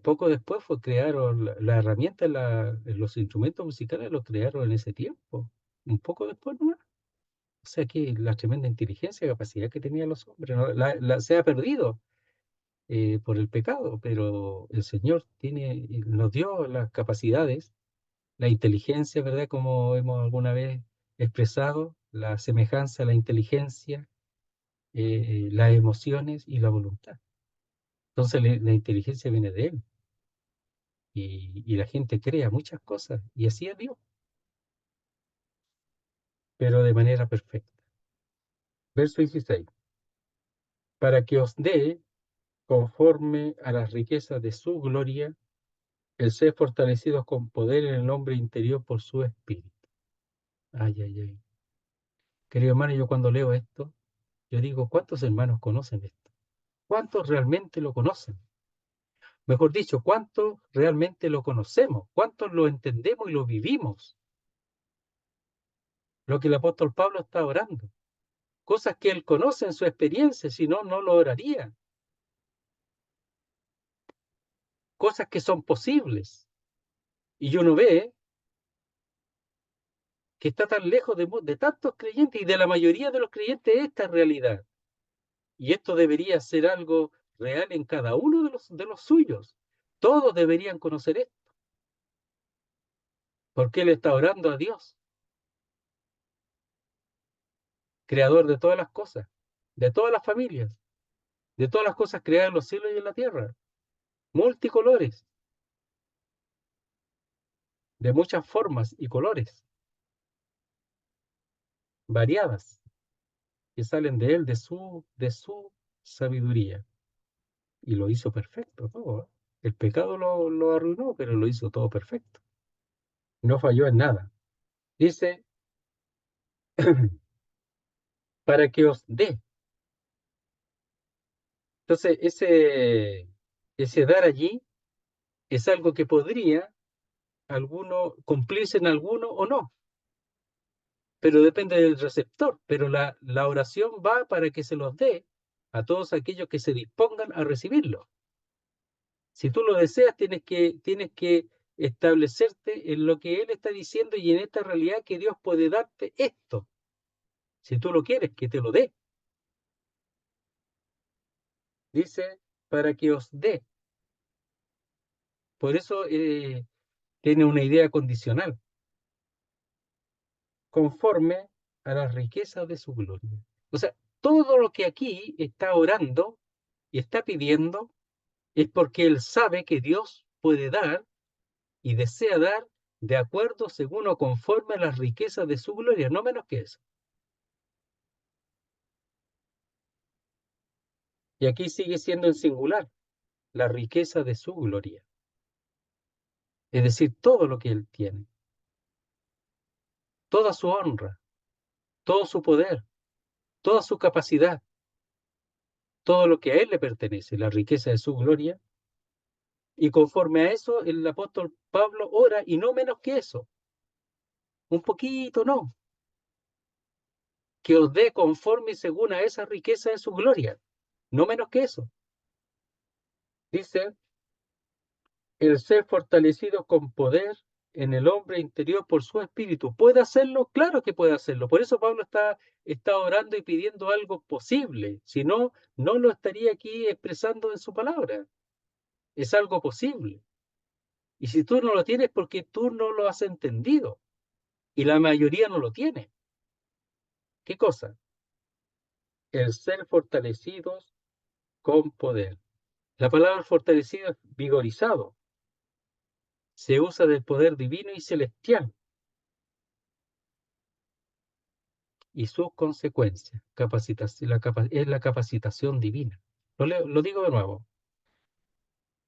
poco después crearon la herramienta, los instrumentos musicales los crearon en ese tiempo. Un poco después nomás. O sea que la tremenda inteligencia, capacidad que tenían los hombres, ¿no? Se ha perdido por el pecado, pero el Señor nos dio las capacidades, la inteligencia, ¿verdad? Como hemos alguna vez expresado, la semejanza, la inteligencia, las emociones y la voluntad. Entonces la inteligencia viene de Él y la gente crea muchas cosas y así es Dios, pero de manera perfecta. Verso 16. Para que os dé, conforme a las riquezas de su gloria, el ser fortalecidos con poder en el hombre interior por su espíritu. Ay, ay, ay. Querido hermano, yo cuando leo esto, yo digo, ¿cuántos hermanos conocen esto? ¿Cuántos realmente lo conocen? Mejor dicho, ¿cuántos realmente lo conocemos? ¿Cuántos lo entendemos y lo vivimos? Lo que el apóstol Pablo está orando. Cosas que él conoce en su experiencia, si no, no lo oraría. Cosas que son posibles. Y uno ve que está tan lejos de tantos creyentes y de la mayoría de los creyentes esta realidad. Y esto debería ser algo real en cada uno de los suyos. Todos deberían conocer esto, porque él está orando a Dios, creador de todas las cosas, de todas las familias, de todas las cosas creadas en los cielos y en la tierra, multicolores, de muchas formas y colores, variadas, que salen de él, de su sabiduría. Y lo hizo perfecto todo, ¿eh? El pecado lo arruinó, pero lo hizo todo perfecto. No falló en nada. Dice, para que os dé. Entonces, ese dar allí es algo que podría cumplirse en alguno o no, pero depende del receptor. Pero la oración va para que se los dé a todos aquellos que se dispongan a recibirlo. Si tú lo deseas, tienes que establecerte en lo que Él está diciendo y en esta realidad que Dios puede darte esto. Si tú lo quieres, que te lo dé. Dice, para que os dé. Por eso tiene una idea condicional, conforme a las riquezas de su gloria. O sea, todo lo que aquí está orando y está pidiendo es porque Él sabe que Dios puede dar y desea dar de acuerdo según o conforme a las riquezas de su gloria, no menos que eso. Y aquí sigue siendo en singular, la riqueza de su gloria. Es decir, todo lo que Él tiene, toda su honra, todo su poder, toda su capacidad, todo lo que a Él le pertenece, la riqueza de su gloria. Y conforme a eso, el apóstol Pablo ora, y no menos que eso, un poquito no, que os dé conforme y según a esa riqueza de su gloria, no menos que eso. Dice, el ser fortalecido con poder en el hombre interior por su espíritu. ¿Puede hacerlo? Claro que puede hacerlo. Por eso Pablo está orando y pidiendo algo posible. Si no, no lo estaría aquí expresando en su palabra. Es algo posible. Y si tú no lo tienes, porque tú no lo has entendido. Y la mayoría no lo tiene. ¿Qué cosa? El ser fortalecidos con poder. La palabra fortalecido es vigorizado. Se usa del poder divino y celestial y sus consecuencias. Es la capacitación divina. Lo digo de nuevo.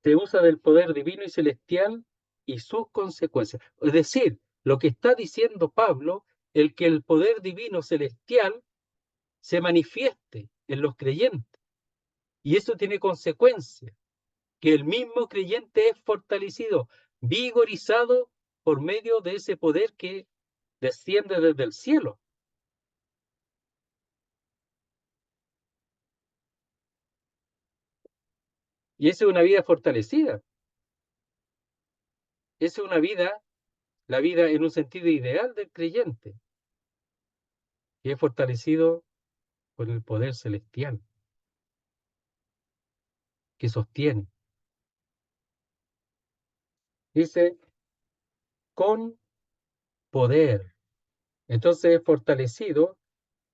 Se usa del poder divino y celestial y sus consecuencias. Es decir, lo que está diciendo Pablo, el que el poder divino celestial se manifieste en los creyentes. Y eso tiene consecuencias, que el mismo creyente es fortalecido, vigorizado por medio de ese poder que desciende desde el cielo. Y esa es una vida fortalecida. Esa es una vida, la vida en un sentido ideal del creyente, que es fortalecido por el poder celestial que sostiene. Dice, con poder. Entonces es fortalecido,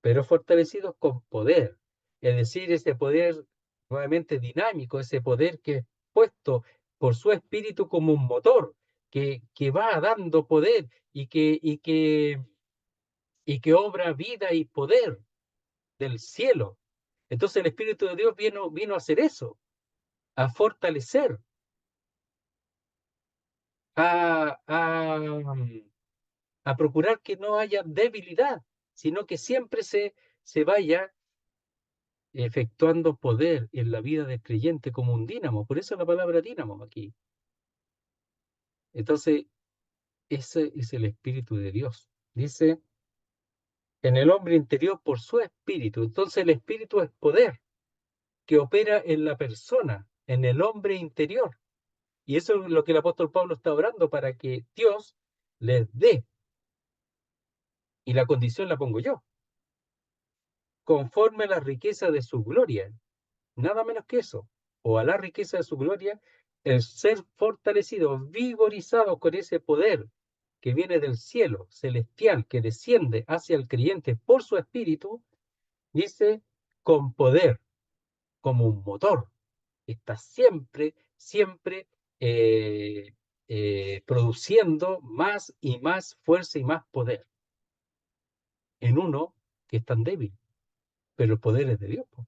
pero fortalecido con poder. Es decir, ese poder nuevamente dinámico, ese poder que es puesto por su espíritu como un motor, que va dando poder y que obra vida y poder del cielo. Entonces el Espíritu de Dios vino a hacer eso, a fortalecer, a, a, a procurar que no haya debilidad, sino que siempre se vaya efectuando poder en la vida del creyente como un dínamo. Por eso la palabra dínamo aquí. Entonces, ese es el Espíritu de Dios. Dice, en el hombre interior por su espíritu. Entonces el espíritu es poder que opera en la persona, en el hombre interior. Y eso es lo que el apóstol Pablo está orando para que Dios les dé. Y la condición la pongo yo. Conforme a la riqueza de su gloria. Nada menos que eso. O a la riqueza de su gloria, el ser fortalecido, vigorizado con ese poder que viene del cielo celestial, que desciende hacia el creyente por su espíritu, dice, con poder, como un motor. Está siempre, siempre eh, produciendo más y más fuerza y más poder en uno que es tan débil, pero el poder es de Dios. Po.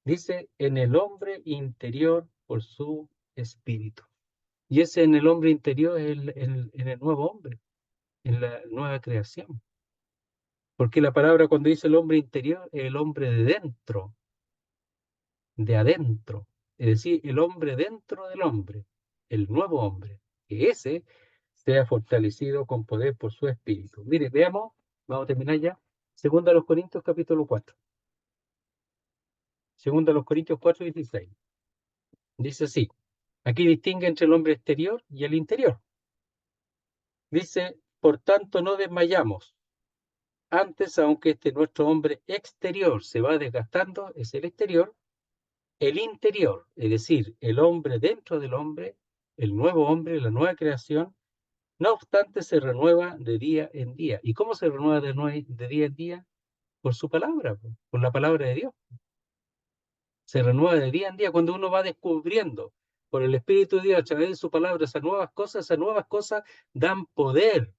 Dice, en el hombre interior por su espíritu. Y ese en el hombre interior es en el nuevo hombre, en la nueva creación. Porque la palabra cuando dice el hombre interior es el hombre de dentro, de adentro. Es decir, el hombre dentro del hombre, el nuevo hombre. Que ese sea fortalecido con poder por su espíritu. Mire, veamos, vamos a terminar ya. Segunda a los Corintios capítulo 4. Segunda a los Corintios 4:16. Dice así. Aquí distingue entre el hombre exterior y el interior. Dice, por tanto no desmayamos. Antes, aunque este nuestro hombre exterior se va desgastando, es el exterior, el interior, es decir, el hombre dentro del hombre, el nuevo hombre, la nueva creación, no obstante se renueva de día en día. ¿Y cómo se renueva de día en día? Por su palabra, por la palabra de Dios. Se renueva de día en día cuando uno va descubriendo por el Espíritu de Dios a través de su palabra esas nuevas cosas dan poder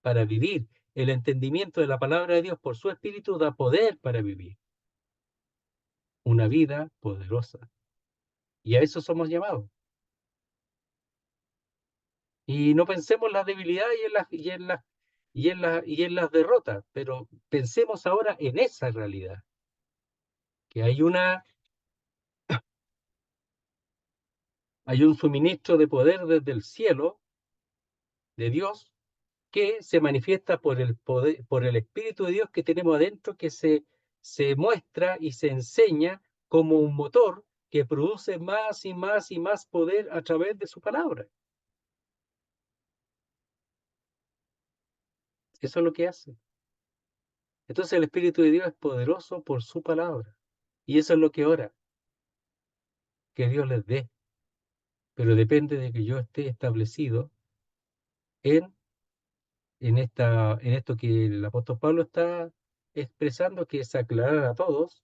para vivir. El entendimiento de la palabra de Dios por su Espíritu da poder para vivir una vida poderosa. Y a eso somos llamados. Y no pensemos en las debilidades y en las derrotas, pero pensemos ahora en esa realidad, que hay un suministro de poder desde el cielo de Dios que se manifiesta por el poder, por el Espíritu de Dios que tenemos adentro, que se muestra y se enseña como un motor que produce más y más y más poder a través de su palabra. Eso es lo que hace. Entonces el Espíritu de Dios es poderoso por su palabra. Y eso es lo que ora, que Dios les dé. Pero depende de que yo esté establecido en, en esto que el apóstol Pablo está expresando, que es aclarar a todos,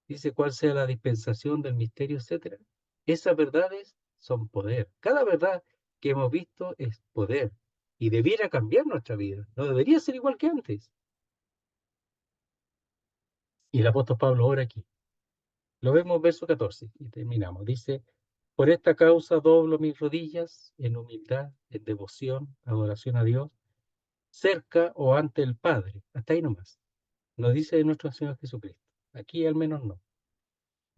dice cuál sea la dispensación del misterio, etcétera. Esas verdades son poder. Cada verdad que hemos visto es poder y debiera cambiar nuestra vida. No debería ser igual que antes. Y el apóstol Pablo ora aquí. Lo vemos verso 14 y terminamos. Dice, por esta causa doblo mis rodillas en humildad, en devoción, adoración a Dios, cerca o ante el Padre. Hasta ahí nomás. No dice de nuestro Señor Jesucristo. Aquí al menos no.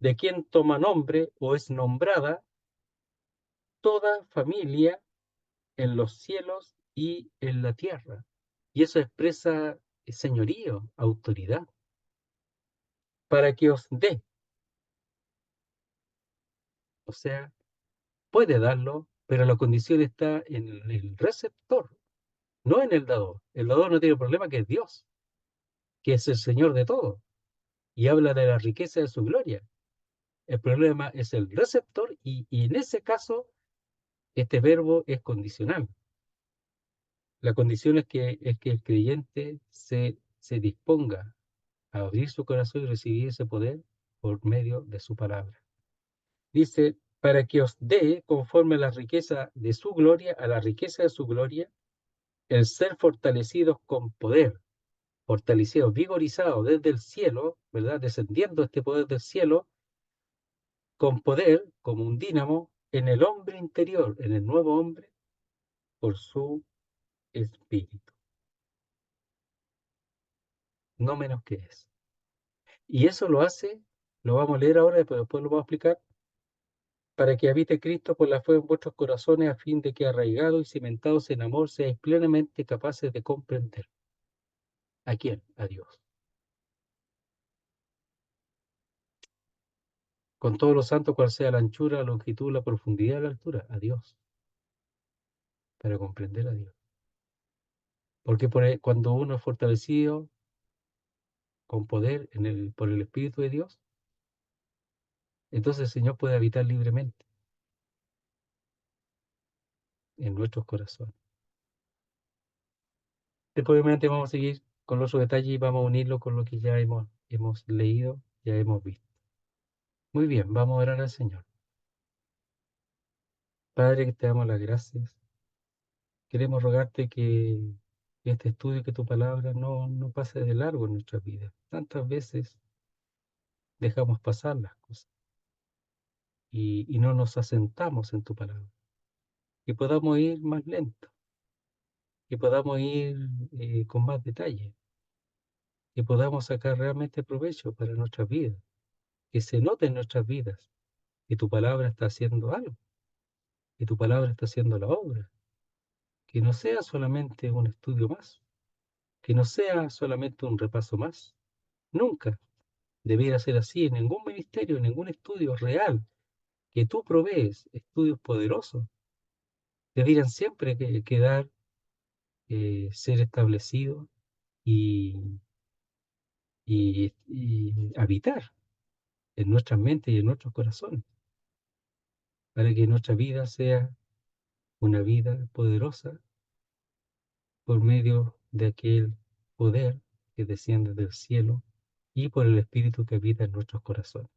De quien toma nombre o es nombrada toda familia en los cielos y en la tierra. Y eso expresa señorío, autoridad, para que os dé. O sea, puede darlo, pero la condición está en el receptor, no en el dador. El dador no tiene problema, que es Dios, que es el Señor de todo, y habla de la riqueza de su gloria. El problema es el receptor y en ese caso este verbo es condicional. La condición es que el creyente se disponga a abrir su corazón y recibir ese poder por medio de su palabra. Dice, para que os dé conforme a la riqueza de su gloria, a la riqueza de su gloria, el ser fortalecidos con poder, fortalecidos, vigorizados desde el cielo, ¿verdad? Descendiendo este poder del cielo, con poder, como un dínamo, en el hombre interior, en el nuevo hombre, por su espíritu, no menos que es. Y eso lo hace, lo vamos a leer ahora, pero después lo vamos a explicar, para que habite Cristo por la fe en vuestros corazones, a fin de que arraigados y cimentados en amor seáis plenamente capaces de comprender. ¿A quién? A Dios. Con todos los santos, cual sea la anchura, la longitud, la profundidad, la altura, a Dios, para comprender a Dios. Porque cuando uno es fortalecido con poder por el Espíritu de Dios, entonces el Señor puede habitar libremente en nuestros corazones. Después, obviamente, vamos a seguir con los detalles y vamos a unirlo con lo que ya hemos leído, ya hemos visto. Muy bien, vamos a orar al Señor. Padre, que te damos las gracias. Queremos rogarte que este estudio, que tu palabra no pase de largo en nuestras vidas. Tantas veces dejamos pasar las cosas y no nos asentamos en tu palabra. Que podamos ir más lento, que podamos ir con más detalle, que podamos sacar realmente provecho para nuestras vidas, que se note en nuestras vidas que tu palabra está haciendo algo, que tu palabra está haciendo la obra, que no sea solamente un estudio más, que no sea solamente un repaso más. Nunca debiera ser así en ningún ministerio, en ningún estudio real que tú provees, estudios poderosos, debieran siempre quedar, ser establecidos y, y habitar en nuestras mentes y en nuestros corazones, para que nuestra vida sea una vida poderosa por medio de aquel poder que desciende del cielo y por el Espíritu que habita en nuestros corazones.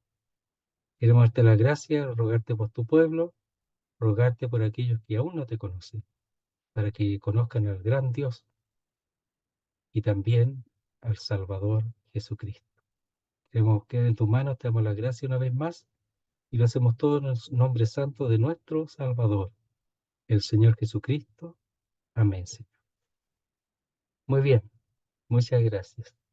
Queremos darte la gracia, rogarte por tu pueblo, rogarte por aquellos que aún no te conocen, para que conozcan al gran Dios y también al Salvador Jesucristo. Queremos que en tus manos te damos la gracia una vez más y lo hacemos todo en el nombre santo de nuestro Salvador, el Señor Jesucristo. Amén, Señor. Muy bien, muchas gracias.